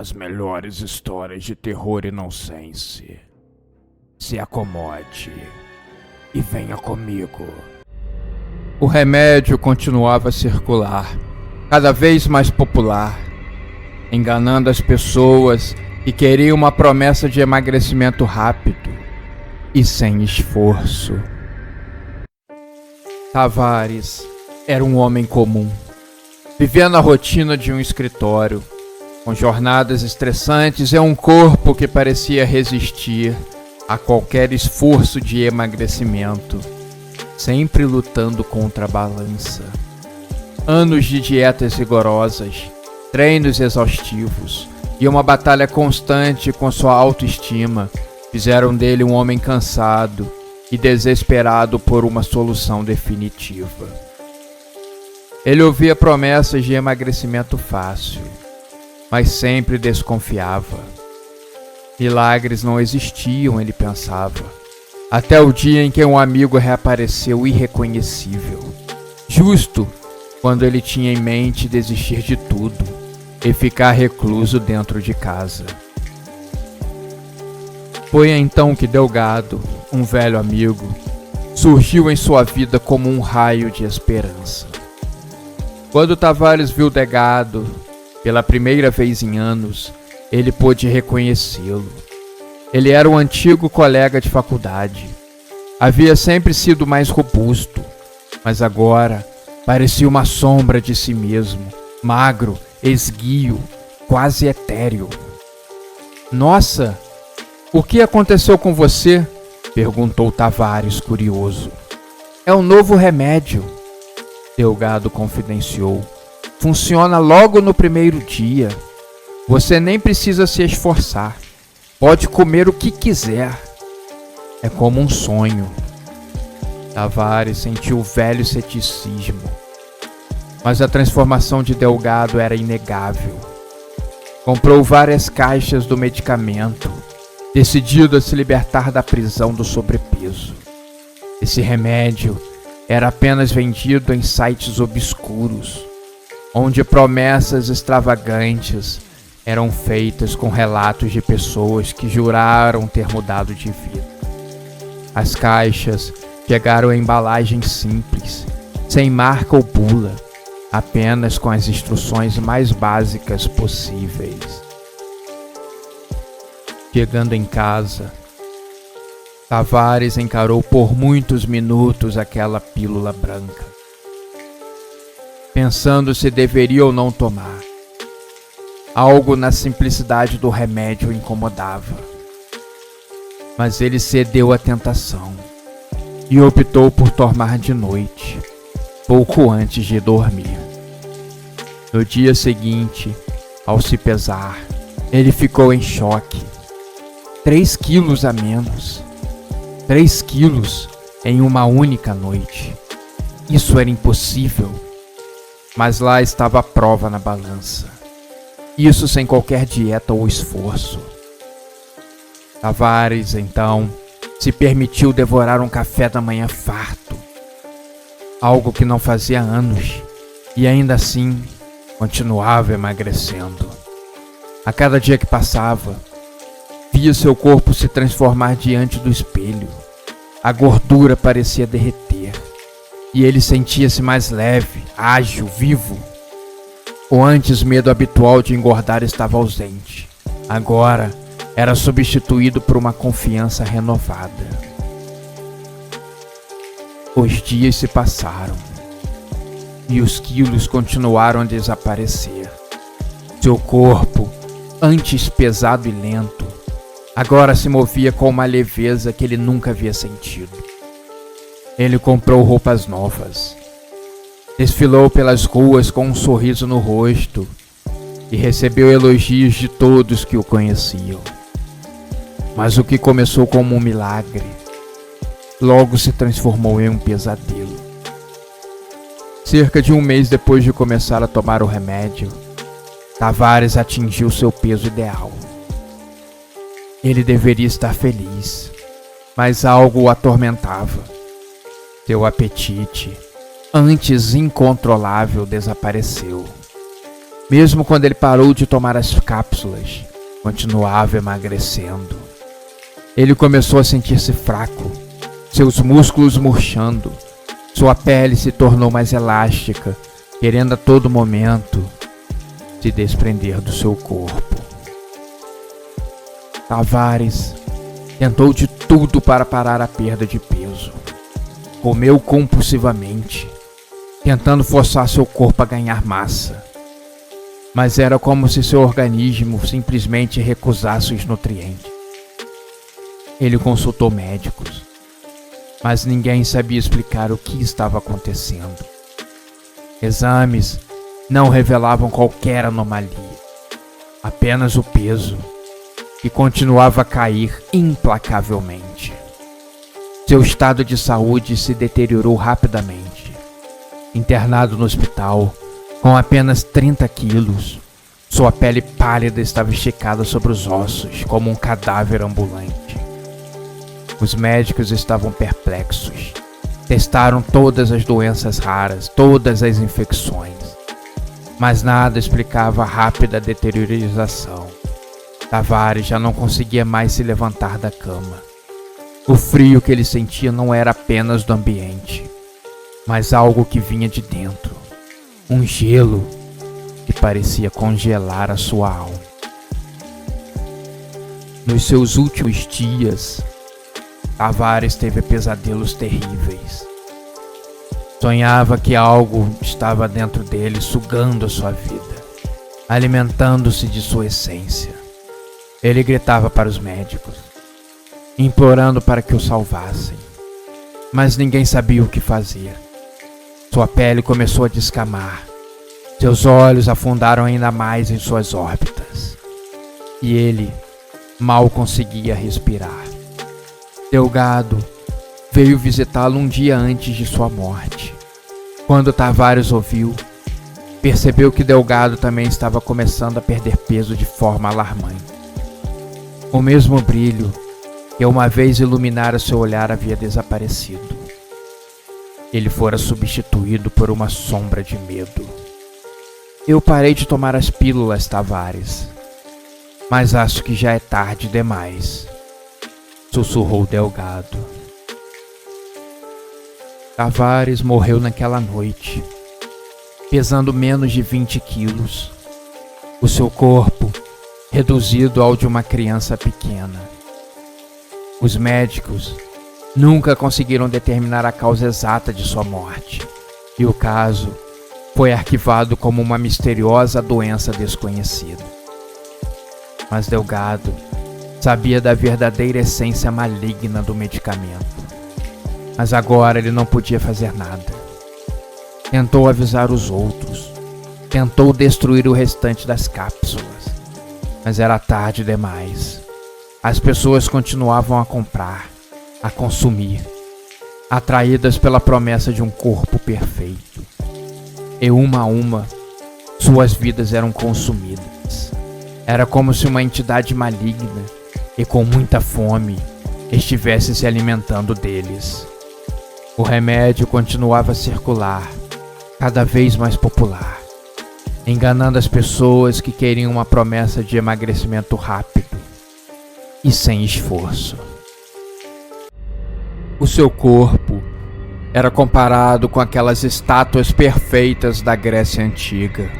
As melhores histórias de terror e nonsense. Se acomode e venha comigo. O remédio continuava a circular, cada vez mais popular, enganando as pessoas que queriam uma promessa de emagrecimento rápido e sem esforço. Tavares era um homem comum, vivendo a rotina de um escritório, com jornadas estressantes e um corpo que parecia resistir a qualquer esforço de emagrecimento, sempre lutando contra a balança. Anos de dietas rigorosas, treinos exaustivos e uma batalha constante com sua autoestima fizeram dele um homem cansado e desesperado por uma solução definitiva. Ele ouvia promessas de emagrecimento fácil, mas sempre desconfiava. Milagres não existiam, ele pensava, até o dia em que um amigo reapareceu irreconhecível, justo quando ele tinha em mente desistir de tudo e ficar recluso dentro de casa. Foi então que Delgado, um velho amigo, surgiu em sua vida como um raio de esperança. Quando Tavares viu Delgado pela primeira vez em anos, ele pôde reconhecê-lo. Ele era um antigo colega de faculdade. Havia sempre sido mais robusto, mas agora parecia uma sombra de si mesmo, magro, esguio, quase etéreo. Nossa, o que aconteceu com você? Perguntou Tavares, curioso. É um novo remédio, Delgado confidenciou. Funciona logo no primeiro dia. Você nem precisa se esforçar. Pode comer o que quiser. É como um sonho. Tavares sentiu velho ceticismo. Mas a transformação de Delgado era inegável. Comprou várias caixas do medicamento, decidido a se libertar da prisão do sobrepeso. Esse remédio era apenas vendido em sites obscuros, onde promessas extravagantes eram feitas com relatos de pessoas que juraram ter mudado de vida. As caixas chegaram em embalagens simples, sem marca ou bula, apenas com as instruções mais básicas possíveis. Chegando em casa, Tavares encarou por muitos minutos aquela pílula branca, pensando se deveria ou não tomar. Algo na simplicidade do remédio o incomodava. Mas ele cedeu à tentação e optou por tomar de noite, pouco antes de dormir. No dia seguinte, ao se pesar, ele ficou em choque. 3 quilos a menos. 3 quilos em uma única noite. Isso era impossível. Mas lá estava a prova na balança. Isso sem qualquer dieta ou esforço. Tavares, então, se permitiu devorar um café da manhã farto. Algo que não fazia anos. E ainda assim, continuava emagrecendo. A cada dia que passava, via seu corpo se transformar diante do espelho. A gordura parecia derreter. E ele sentia-se mais leve, ágil, vivo. O antes medo habitual de engordar estava ausente. Agora era substituído por uma confiança renovada. Os dias se passaram. E os quilos continuaram a desaparecer. Seu corpo, antes pesado e lento, agora se movia com uma leveza que ele nunca havia sentido. Ele comprou roupas novas, desfilou pelas ruas com um sorriso no rosto e recebeu elogios de todos que o conheciam. Mas o que começou como um milagre, logo se transformou em um pesadelo. Cerca de um mês depois de começar a tomar o remédio, Tavares atingiu seu peso ideal. Ele deveria estar feliz, mas algo o atormentava. Seu apetite, antes incontrolável, desapareceu. Mesmo quando ele parou de tomar as cápsulas, continuava emagrecendo. Ele começou a sentir-se fraco, seus músculos murchando, sua pele se tornou mais elástica, querendo a todo momento se desprender do seu corpo. Tavares tentou de tudo para parar a perda de peso. Comeu compulsivamente, tentando forçar seu corpo a ganhar massa. Mas era como se seu organismo simplesmente recusasse os nutrientes. Ele consultou médicos, mas ninguém sabia explicar o que estava acontecendo. Exames não revelavam qualquer anomalia, apenas o peso, que continuava a cair implacavelmente. Seu estado de saúde se deteriorou rapidamente. Internado no hospital, com apenas 30 quilos, sua pele pálida estava esticada sobre os ossos, como um cadáver ambulante. Os médicos estavam perplexos. Testaram todas as doenças raras, todas as infecções, mas nada explicava a rápida deteriorização. Tavares já não conseguia mais se levantar da cama. O frio que ele sentia não era apenas do ambiente, mas algo que vinha de dentro. Um gelo que parecia congelar a sua alma. Nos seus últimos dias, Tavares teve pesadelos terríveis. Sonhava que algo estava dentro dele sugando a sua vida, alimentando-se de sua essência. Ele gritava para os médicos, implorando para que o salvassem, mas ninguém sabia o que fazer. Sua pele começou a descamar, seus olhos afundaram ainda mais em suas órbitas, e ele mal conseguia respirar. Delgado veio visitá-lo um dia antes de sua morte. Quando Tavares ouviu, percebeu que Delgado também estava começando a perder peso de forma alarmante. O mesmo brilho que uma vez iluminara seu olhar havia desaparecido. Ele fora substituído por uma sombra de medo. Eu parei de tomar as pílulas, Tavares, mas acho que já é tarde demais, sussurrou Delgado. Tavares morreu naquela noite, pesando menos de 20 quilos. O seu corpo reduzido ao de uma criança pequena. Os médicos nunca conseguiram determinar a causa exata de sua morte, e o caso foi arquivado como uma misteriosa doença desconhecida. Mas Delgado sabia da verdadeira essência maligna do medicamento. Mas agora ele não podia fazer nada. Tentou avisar os outros, tentou destruir o restante das cápsulas, mas era tarde demais. As pessoas continuavam a comprar, a consumir, atraídas pela promessa de um corpo perfeito. E uma a uma, suas vidas eram consumidas. Era como se uma entidade maligna e com muita fome estivesse se alimentando deles. O remédio continuava a circular, cada vez mais popular, enganando as pessoas que queriam uma promessa de emagrecimento rápido e sem esforço. O seu corpo era comparado com aquelas estátuas perfeitas da Grécia Antiga,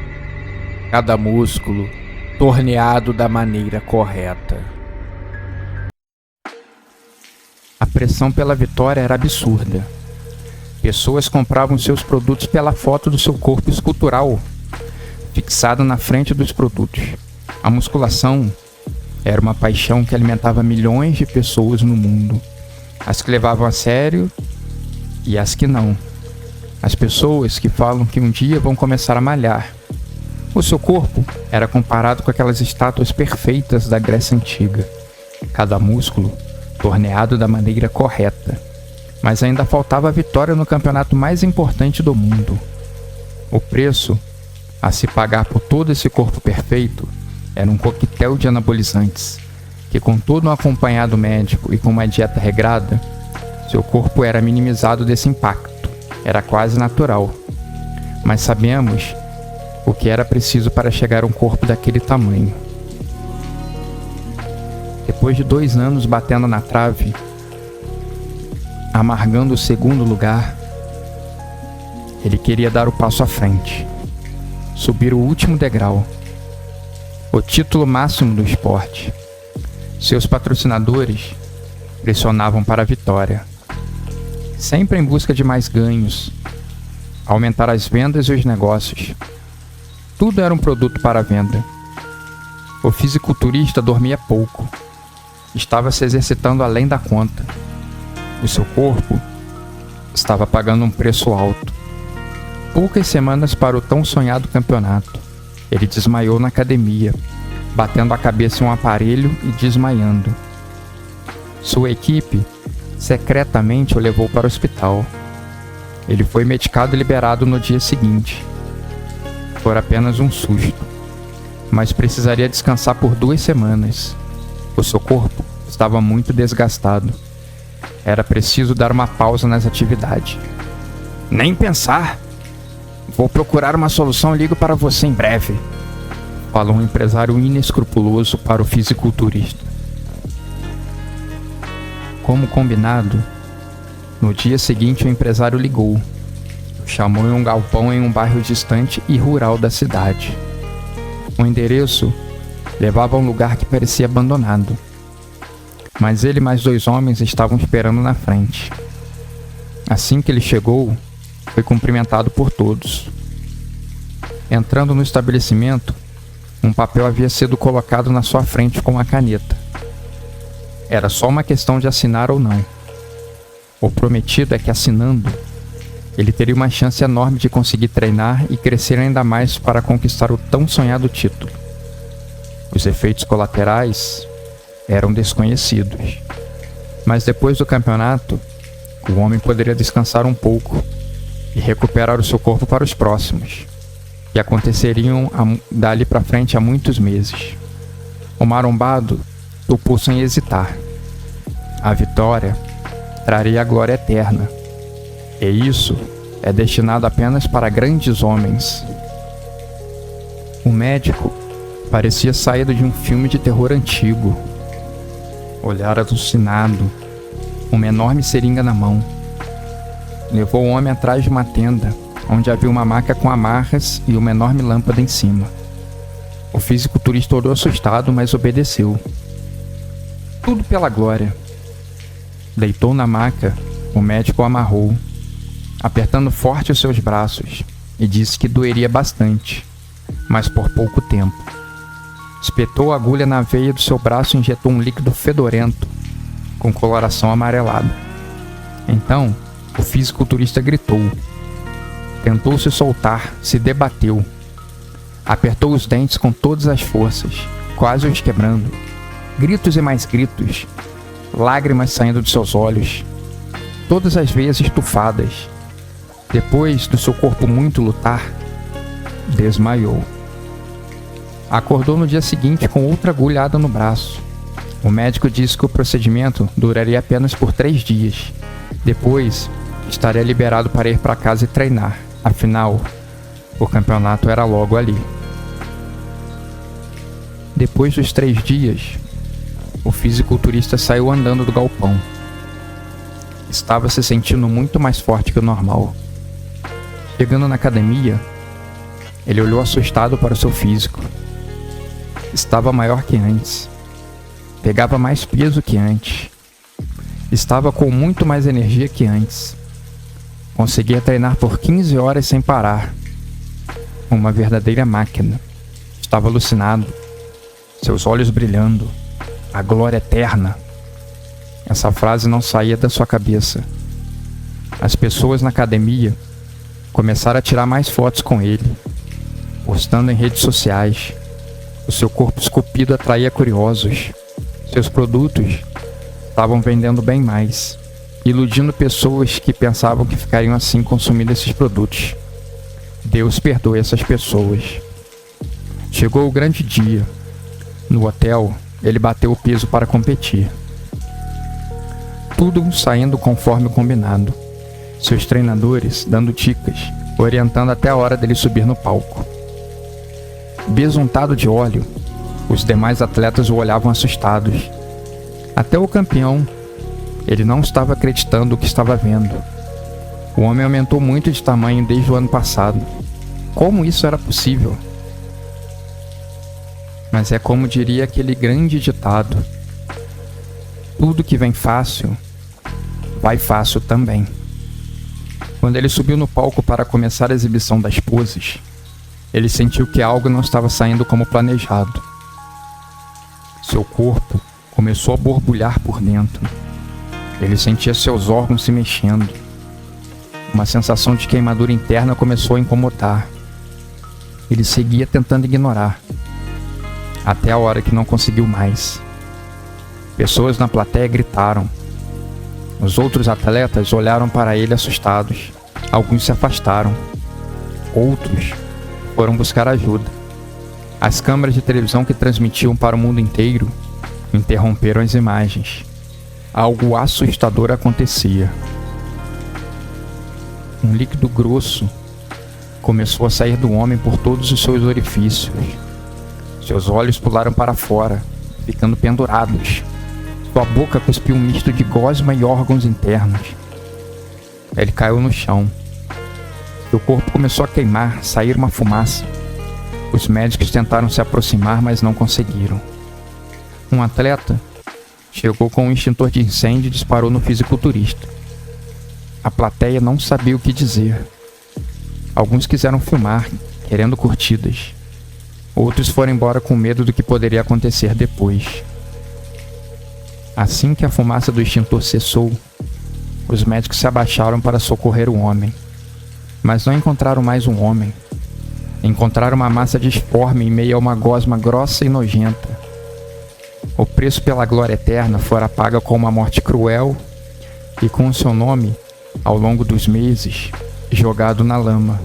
cada músculo torneado da maneira correta. A pressão pela vitória era absurda. Pessoas compravam seus produtos pela foto do seu corpo escultural, fixado na frente dos produtos. A musculação era uma paixão que alimentava milhões de pessoas no mundo. As que levavam a sério e as que não. As pessoas que falam que um dia vão começar a malhar. O seu corpo era comparado com aquelas estátuas perfeitas da Grécia Antiga. Cada músculo torneado da maneira correta. Mas ainda faltava a vitória no campeonato mais importante do mundo. O preço a se pagar por todo esse corpo perfeito era um coquetel de anabolizantes, que com todo um acompanhado médico e com uma dieta regrada, seu corpo era minimizado desse impacto, era quase natural. Mas sabemos o que era preciso para chegar a um corpo daquele tamanho. Depois de 2 anos batendo na trave, amargando o segundo lugar, ele queria dar o passo à frente, subir o último degrau, o título máximo do esporte. Seus patrocinadores pressionavam para a vitória, sempre em busca de mais ganhos, aumentar as vendas e os negócios. Tudo era um produto para venda. O fisiculturista dormia pouco, estava se exercitando além da conta. O seu corpo estava pagando um preço alto. Poucas semanas para o tão sonhado campeonato, ele desmaiou na academia, batendo a cabeça em um aparelho e desmaiando. Sua equipe secretamente o levou para o hospital. Ele foi medicado e liberado no dia seguinte. Foi apenas um susto, mas precisaria descansar por 2 semanas. O seu corpo estava muito desgastado. Era preciso dar uma pausa nas atividades. Nem pensar! Vou procurar uma solução e ligo para você em breve, falou um empresário inescrupuloso para o fisiculturista. Como combinado, no dia seguinte o empresário ligou. Chamou em um galpão em um bairro distante e rural da cidade. O endereço levava a um lugar que parecia abandonado, mas ele e mais 2 homens estavam esperando na frente. Assim que ele chegou, foi cumprimentado por todos. Entrando no estabelecimento, um papel havia sido colocado na sua frente com uma caneta. Era só uma questão de assinar ou não. O prometido é que, assinando, ele teria uma chance enorme de conseguir treinar e crescer ainda mais para conquistar o tão sonhado título. Os efeitos colaterais eram desconhecidos, mas depois do campeonato, o homem poderia descansar um pouco e recuperar o seu corpo para os próximos, que aconteceriam dali para frente há muitos meses. O marombado topou sem hesitar. A vitória traria a glória eterna, e isso é destinado apenas para grandes homens. O médico parecia saído de um filme de terror antigo. Olhar alucinado, uma enorme seringa na mão. Levou o homem atrás de uma tenda, onde havia uma maca com amarras e uma enorme lâmpada em cima. O fisiculturista olhou assustado, mas obedeceu. Tudo pela glória. Deitou na maca, o médico o amarrou, apertando forte os seus braços, e disse que doeria bastante, mas por pouco tempo. Espetou a agulha na veia do seu braço e injetou um líquido fedorento, com coloração amarelada. Então, o fisiculturista gritou. Tentou se soltar, se debateu. Apertou os dentes com todas as forças, quase os quebrando. Gritos e mais gritos, lágrimas saindo de seus olhos, todas as veias estufadas. Depois do seu corpo muito lutar, desmaiou. Acordou no dia seguinte com outra agulhada no braço. O médico disse que o procedimento duraria apenas por 3 dias. Depois, estaria liberado para ir para casa e treinar. Afinal, o campeonato era logo ali. Depois dos 3 dias, o fisiculturista saiu andando do galpão. Estava se sentindo muito mais forte que o normal. Chegando na academia, ele olhou assustado para o seu físico. Estava maior que antes. Pegava mais peso que antes. Estava com muito mais energia que antes. Conseguia treinar por 15 horas sem parar. Uma verdadeira máquina. Estava alucinado. Seus olhos brilhando. A glória eterna. Essa frase não saía da sua cabeça. As pessoas na academia começaram a tirar mais fotos com ele, postando em redes sociais. O seu corpo esculpido atraía curiosos. Seus produtos estavam vendendo bem mais, iludindo pessoas que pensavam que ficariam assim consumindo esses produtos. Deus perdoe essas pessoas. Chegou o grande dia. No hotel, ele bateu o peso para competir. Tudo saindo conforme o combinado. Seus treinadores dando dicas, orientando até a hora dele subir no palco. besuntado de óleo. Os demais atletas o olhavam assustados. Até o campeão. Ele não estava acreditando o que estava vendo. O homem aumentou muito de tamanho desde o ano passado. Como isso era possível? Mas é como diria aquele grande ditado: tudo que vem fácil, vai fácil também. Quando ele subiu no palco para começar a exibição das poses, ele sentiu que algo não estava saindo como planejado. Seu corpo começou a borbulhar por dentro. Ele sentia seus órgãos se mexendo. Uma sensação de queimadura interna começou a incomodar. Ele seguia tentando ignorar, até a hora que não conseguiu mais. Pessoas na plateia gritaram. Os outros atletas olharam para ele assustados. Alguns se afastaram. Outros foram buscar ajuda. As câmeras de televisão que transmitiam para o mundo inteiro interromperam as imagens. Algo assustador acontecia. Um líquido grosso começou a sair do homem por todos os seus orifícios. Seus olhos pularam para fora, ficando pendurados. Sua boca cuspiu um misto de gosma e órgãos internos. Ele caiu no chão. Seu corpo começou a queimar, sair uma fumaça. Os médicos tentaram se aproximar, mas não conseguiram. Um atleta chegou com um extintor de incêndio e disparou no fisiculturista. A plateia não sabia o que dizer. Alguns quiseram filmar, querendo curtidas. Outros foram embora com medo do que poderia acontecer depois. Assim que a fumaça do extintor cessou, os médicos se abaixaram para socorrer o homem. Mas não encontraram mais um homem. Encontraram uma massa disforme em meio a uma gosma grossa e nojenta. O preço pela glória eterna fora paga com uma morte cruel e com o seu nome, ao longo dos meses, jogado na lama.